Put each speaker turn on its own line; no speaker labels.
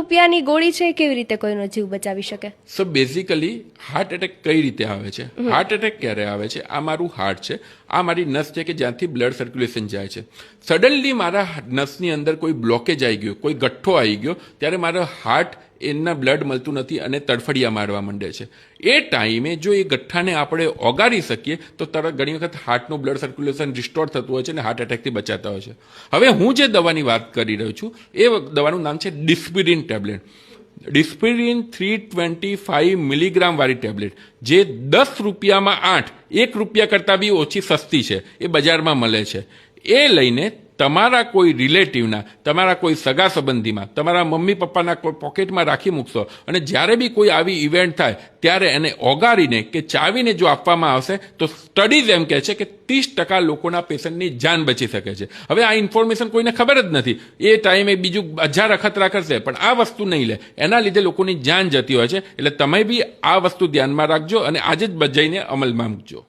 રૂપિયાની ગોળી છે કેવી રીતે કોઈનો જીવ બચાવી શકે?
સો બેઝિકલી હાર્ટ એટેક કઈ રીતે આવે છે? હાર્ટ એટેક ક્યારે આવે છે? આ મારું હાર્ટ છે, આ મારી નસ છે કે જ્યાંથી બ્લડ સર્ક્યુલેશન જાય છે. સડનલી મારા નસની અંદર કોઈ બ્લોકેજ આવી ગયો, કોઈ ગઠ્ઠો આવી ગયો, ત્યારે મારો હાર્ટ એના બ્લડ મળતું નથી અને તડફડિયા મારવા માંડે છે. એ ટાઈમે જો એ ગઠ્ઠાને આપણે ઓગાળી શકીએ તો તરત ઘણી વખત હાર્ટનું બ્લડ સર્ક્યુલેશન રિસ્ટોર થતું હોય છે અને હાર્ટ એટેકથી બચાતા હોય છે. હવે હું જે દવાની વાત કરી રહ્યો છું એ દવાનું નામ છે ડિસ્પિરિન ટેબ્લેટ. ડિસ્પિરિન 325 મિલીગ્રામ વાળી ટેબ્લેટ, જે 10 રૂપિયામાં 8, 1 રૂપિયા કરતાં બી ઓછી સસ્તી છે, એ બજારમાં મળે છે. એ લઈને તમારા કોઈ રિલેટિવના, તમારા કોઈ સગા સંબંધીમાં, તમારા મમ્મી પપ્પાના કોઈ પોકેટમાં રાખી મૂકશો અને જ્યારે બી કોઈ આવી ઇવેન્ટ થાય ત્યારે એને ઓગાળીને કે ચાવીને જો આપવામાં આવશે તો સ્ટડીઝ એમ કહે છે કે 30% લોકોના પેશન્ટની જાન બચી શકે છે. હવે આ ઇન્ફોર્મેશન કોઈને ખબર જ નથી, એ ટાઈમે બીજું 1000 અખતરા કરશે પણ આ વસ્તુ નહીં લે, એના લીધે લોકોની જાન જતી હોય છે. એટલે તમે બી આ વસ્તુ ધ્યાનમાં રાખજો અને આજે જ જઈને અમલમાં મૂકજો.